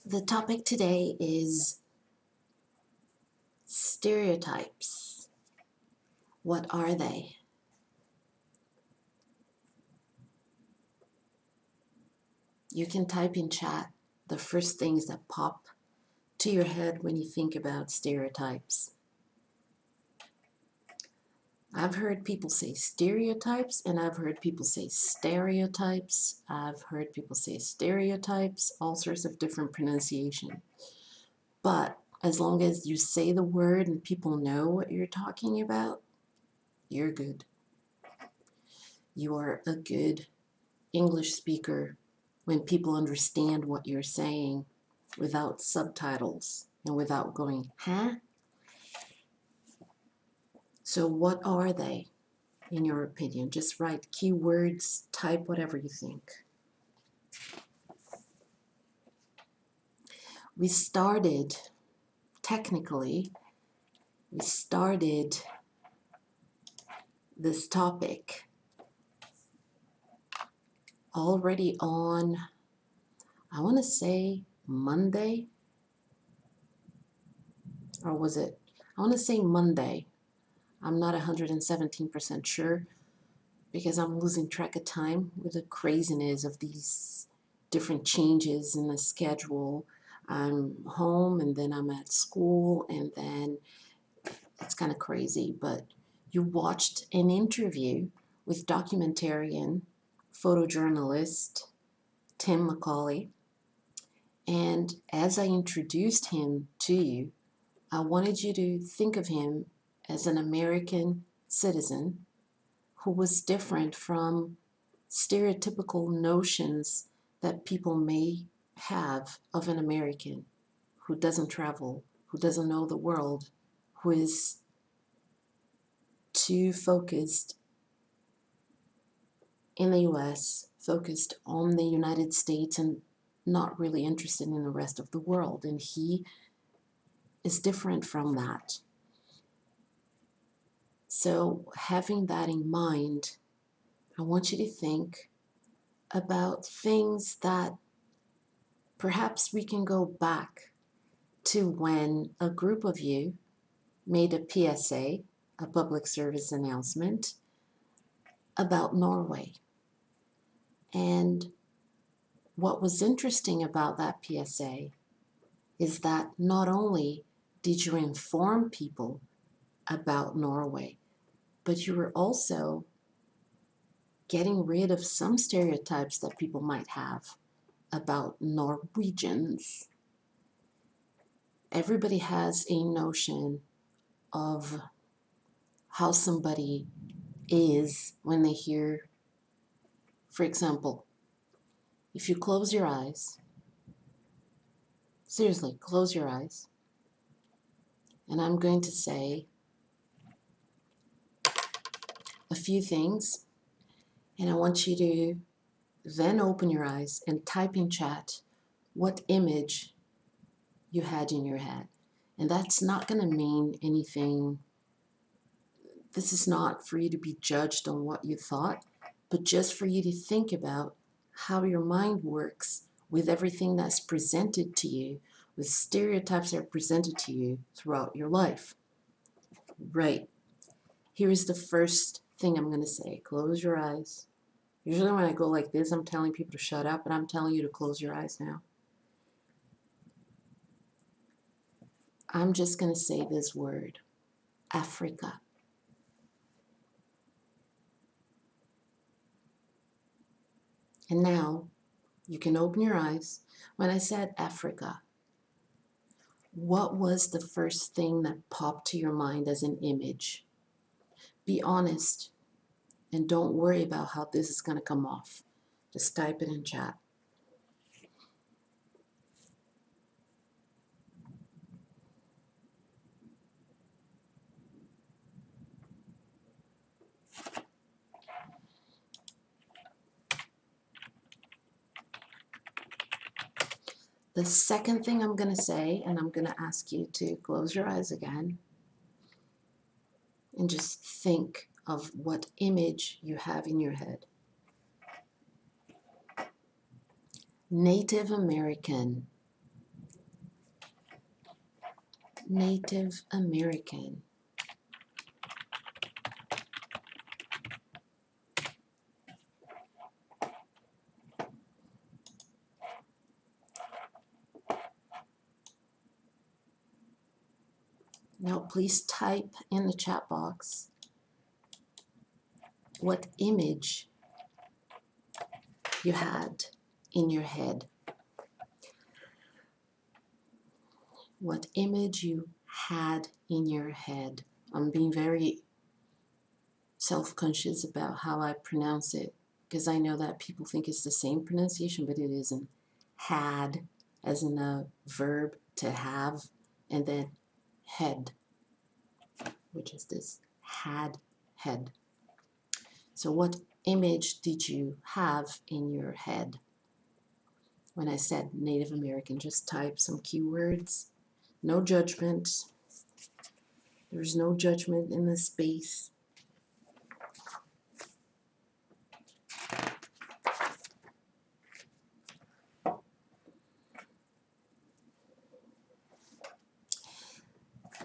The topic today is stereotypes. What are they? You can type in chat the first things that pop to your head when you think about stereotypes. I've heard people say stereotypes, and I've heard people say stereotypes. I've heard people say stereotypes, all sorts of different pronunciation. But as long as you say the word and people know what you're talking about, you're good. You are a good English speaker when people understand what you're saying without subtitles and without going, huh? So what are they, in your opinion? Just write keywords, type whatever you think. We started, technically, we started this topic already on, I want to say Monday, or was it? I want to say Monday. I'm not 117% sure because I'm losing track of time with the craziness of these different changes in the schedule. I'm home and then I'm at school and then it's kind of crazy. But you watched an interview with documentarian, photojournalist Tim McCauley. And as I introduced him to you, I wanted you to think of him as an American citizen who was different from stereotypical notions that people may have of an American who doesn't travel, who doesn't know the world, who is too focused in the US, focused on the United States, and not really interested in the rest of the world. And he is different from that. So, having that in mind, I want you to think about things that perhaps we can go back to when a group of you made a PSA, a public service announcement, about Norway. And what was interesting about that PSA is that not only did you inform people about Norway, but you were also getting rid of some stereotypes that people might have about Norwegians. Everybody has a notion of how somebody is when they hear, for example, if you close your eyes, seriously, close your eyes, and I'm going to say a few things, and I want you to then open your eyes and type in chat what image you had in your head. And that's not going to mean anything. This is not for you to be judged on what you thought, but just for you to think about how your mind works with everything that's presented to you, with stereotypes that are presented to you throughout your life. Right. Here is the first thing I'm going to say. Close your eyes. Usually when I go like this, I'm telling people to shut up, but I'm telling you to close your eyes now. I'm just going to say this word, Africa. And now you can open your eyes. When I said Africa, what was the first thing that popped to your mind as an image? Be honest and don't worry about how this is going to come off. Just type it in chat. The second thing I'm going to say, and I'm going to ask you to close your eyes again and just think of what image you have in your head. Native American. Native American. Now please type in the chat box what image you had in your head. What image you had in your head. I'm being very self-conscious about how I pronounce it because I know that people think it's the same pronunciation, but it isn't. Had, as in a verb to have, and then head, which is this had, head. So what image did you have in your head? When I said Native American, just type some keywords. No judgment. There's no judgment in this space.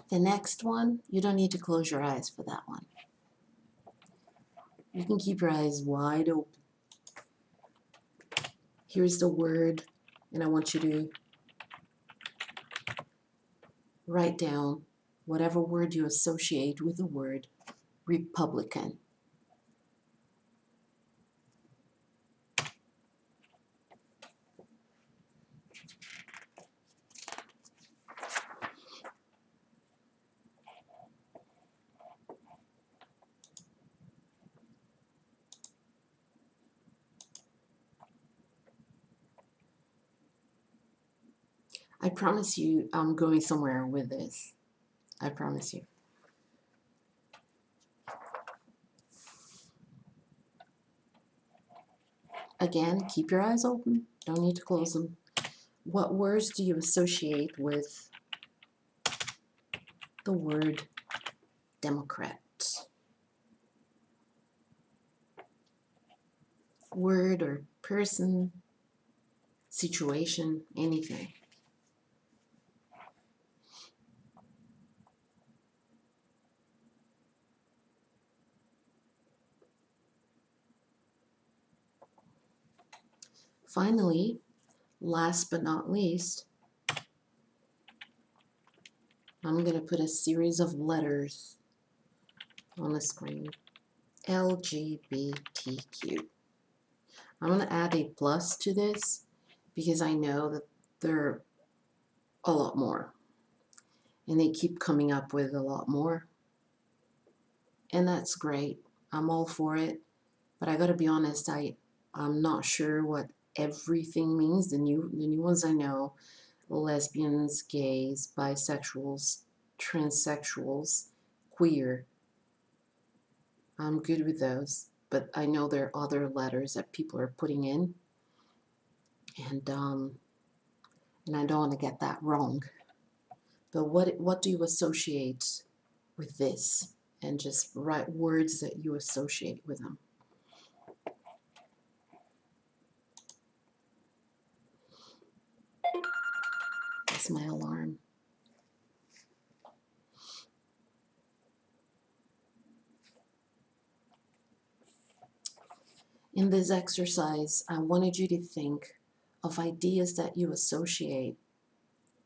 The next one, you don't need to close your eyes for that one. You can keep your eyes wide open. Here's the word, and I want you to write down whatever word you associate with the word Republican. I promise you I'm going somewhere with this. I promise you. Again, keep your eyes open. Don't need to close them. What words do you associate with the word Democrat? Word or person, situation, anything. Finally, last but not least, I'm going to put a series of letters on the screen. LGBTQ. I'm going to add a plus to this because I know that there are a lot more. And they keep coming up with a lot more. And that's great. I'm all for it. But I got to be honest, I'm not sure what everything means. The new ones I know: lesbians, gays, bisexuals, transsexuals, queer. I'm good with those, but I know there are other letters that people are putting in, and I don't want to get that wrong. But what do you associate with this? And just write words that you associate with them. That's my alarm. In this exercise, I wanted you to think of ideas that you associate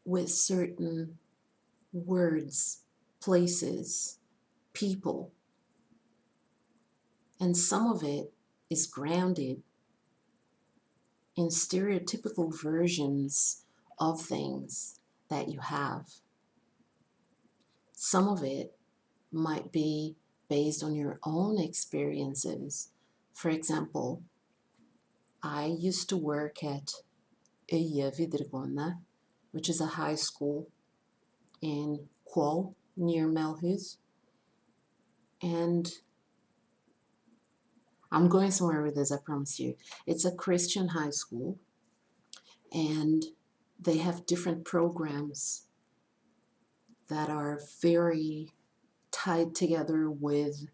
with certain words, places, people. And some of it is grounded in stereotypical versions of things that you have. Some of it might be based on your own experiences. For example, I used to work at Öje Videregående, which is a high school in Quo, near Melhus. And I'm going somewhere with this, I promise you. It's a Christian high school, and they have different programs that are very tied together with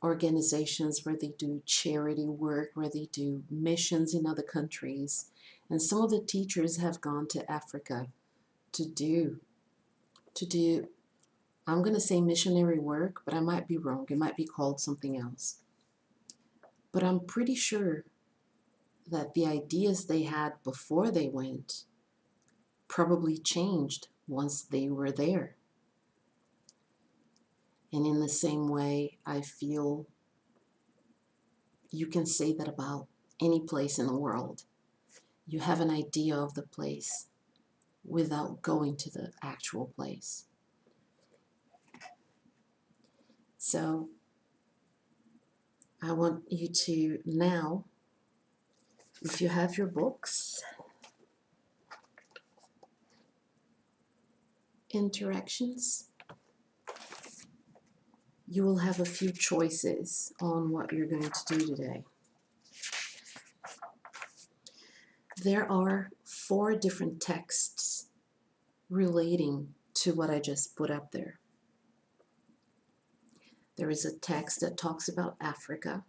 organizations where they do charity work, where they do missions in other countries. And some of the teachers have gone to Africa to do to do, I'm going to say missionary work, but I might be wrong. It might be called something else. But I'm pretty sure that the ideas they had before they went probably changed once they were there. And in the same way, I feel you can say that about any place in the world. You have an idea of the place without going to the actual place. So I want you to now, if you have your books, interactions, you will have a few choices on what you're going to do today. There are 4 different texts relating to what I just put up there. There is a text that talks about Africa.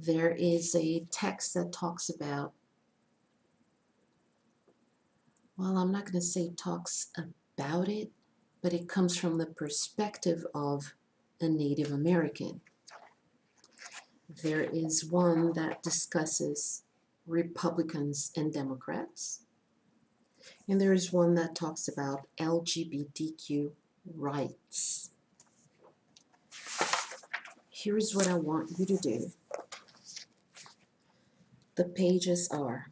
There is a text that talks about, well, I'm not going to say talks about it, but it comes from the perspective of a Native American. There is one that discusses Republicans and Democrats. And there is one that talks about LGBTQ rights. Here's what I want you to do. The pages are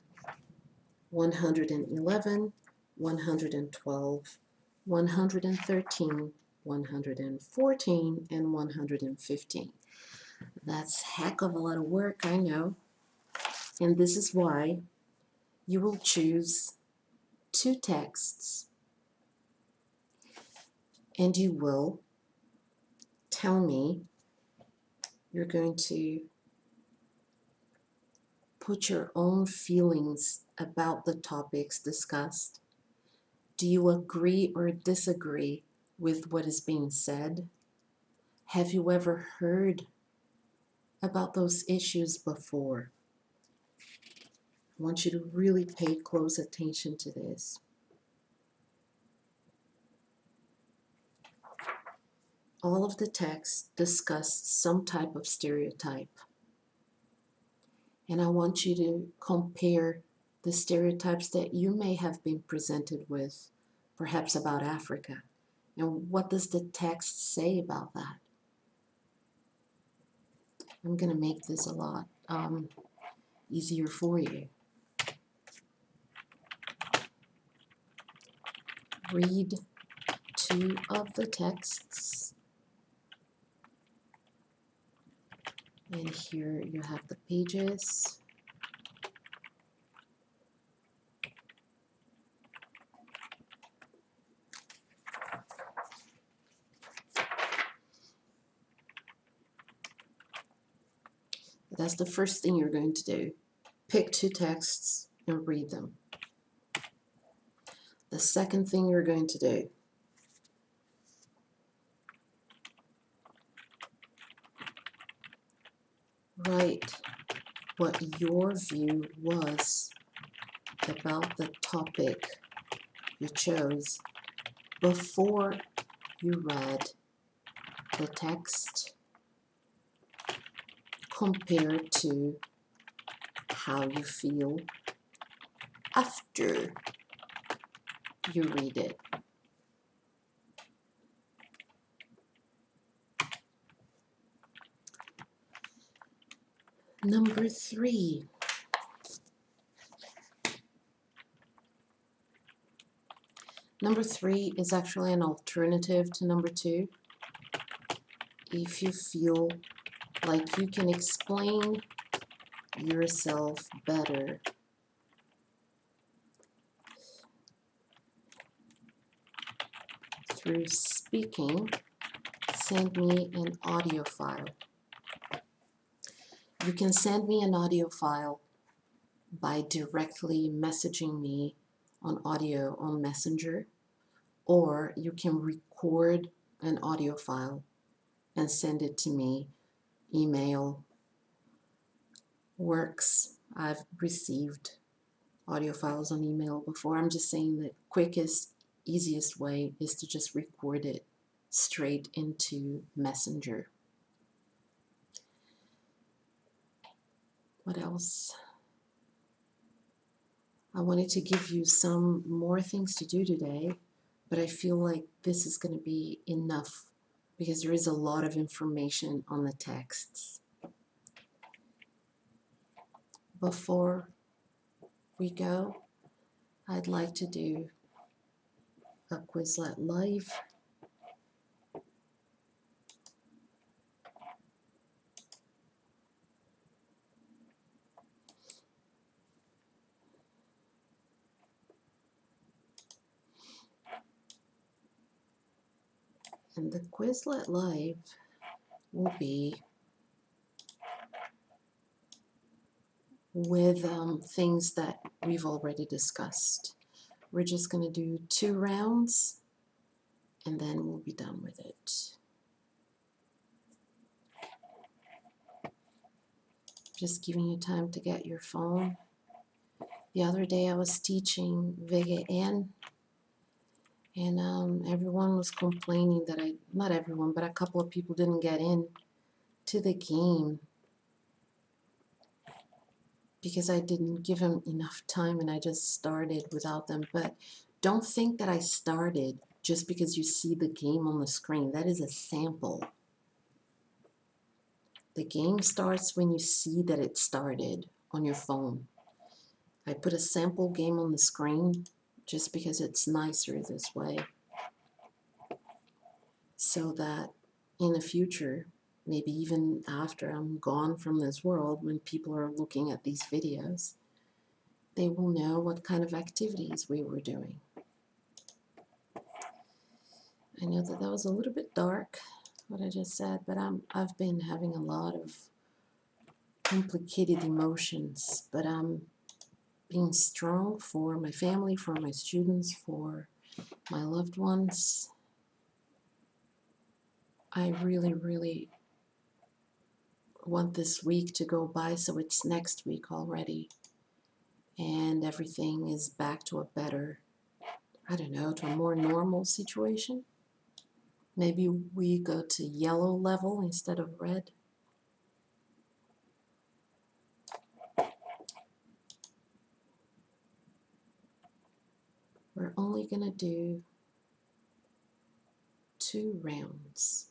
111, 112, 113, 114, and 115. That's a heck of a lot of work, I know. And this is why you will choose 2 texts and you will tell me, you're going to put your own feelings about the topics discussed. Do you agree or disagree with what is being said? Have you ever heard about those issues before? I want you to really pay close attention to this. All of the texts discuss some type of stereotype. And I want you to compare the stereotypes that you may have been presented with, perhaps about Africa. And what does the text say about that? I'm going to make this a lot easier for you. Read 2 of the texts. And here you have the pages. That's the first thing you're going to do. Pick 2 texts and read them. The second thing you're going to do, write what your view was about the topic you chose before you read the text compared to how you feel after you read it. Number 3. Number 3 is actually an alternative to number 2. If you feel like you can explain yourself better through speaking, send me an audio file. You can send me an audio file by directly messaging me on audio on Messenger, or you can record an audio file and send it to me. Email works. I've received audio files on email before. I'm just saying the quickest, easiest way is to just record it straight into Messenger. What else? I wanted to give you some more things to do today, but I feel like this is going to be enough because there is a lot of information on the texts. Before we go, I'd like to do a Quizlet Live. And the Quizlet Live will be with things that we've already discussed. We're just going to do 2 rounds and then we'll be done with it. Just giving you time to get your phone. The other day I was teaching VGN and everyone was complaining that not everyone, but a couple of people didn't get in to the game because I didn't give them enough time and I just started without them. But don't think that I started just because you see the game on the screen. That is a sample. The game starts when you see that it started on your phone. I put a sample game on the screen just because it's nicer this way, so that in the future, maybe even after I'm gone from this world, when people are looking at these videos, they will know what kind of activities we were doing. I know that that was a little bit dark, what I just said, but I've been having a lot of complicated emotions, but I'm being strong for my family, for my students, for my loved ones. I really, really want this week to go by so it's next week already and everything is back to a better, I don't know, to a more normal situation. Maybe we go to yellow level instead of red. We're only going to do 2 rounds.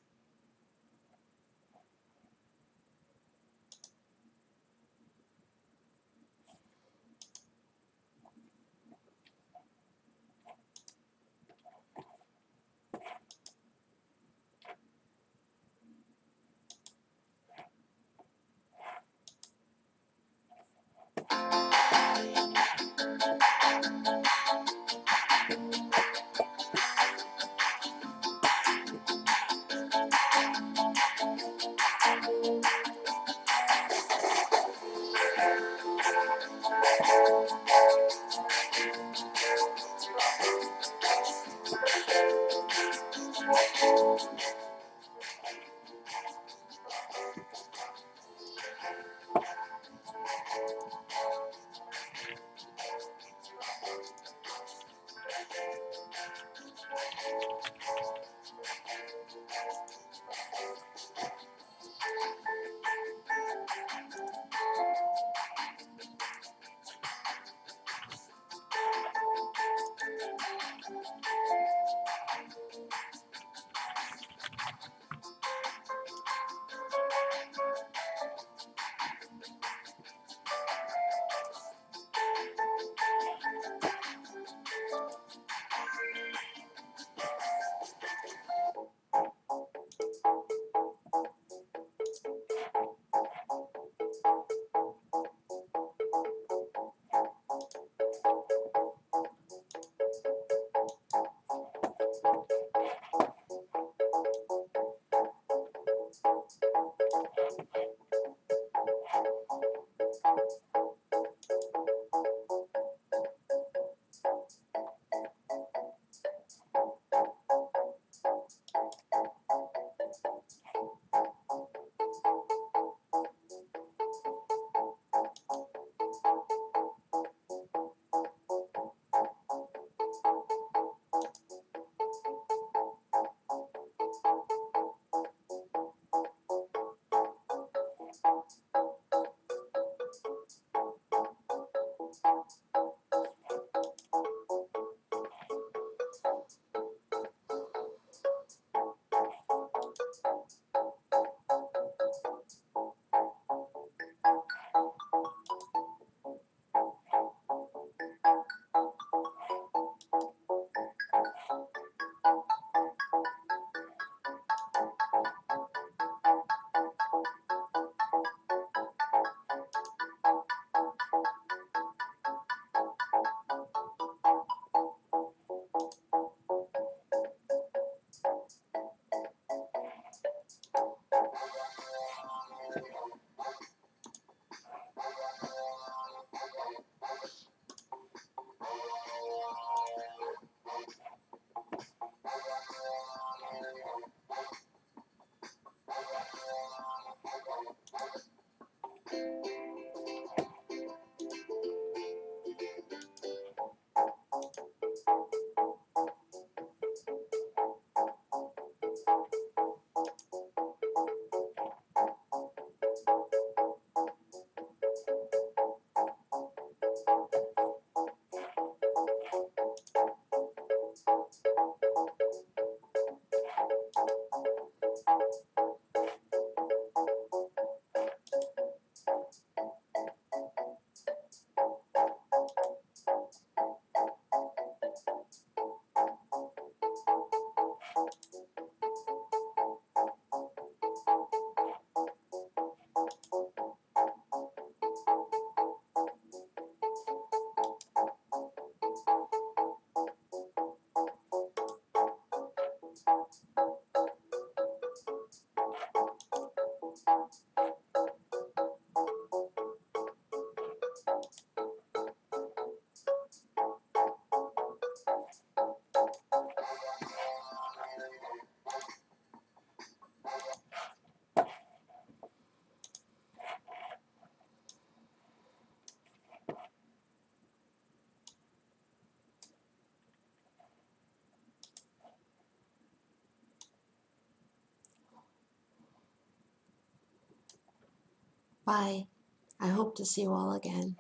Bye. I hope to see you all again.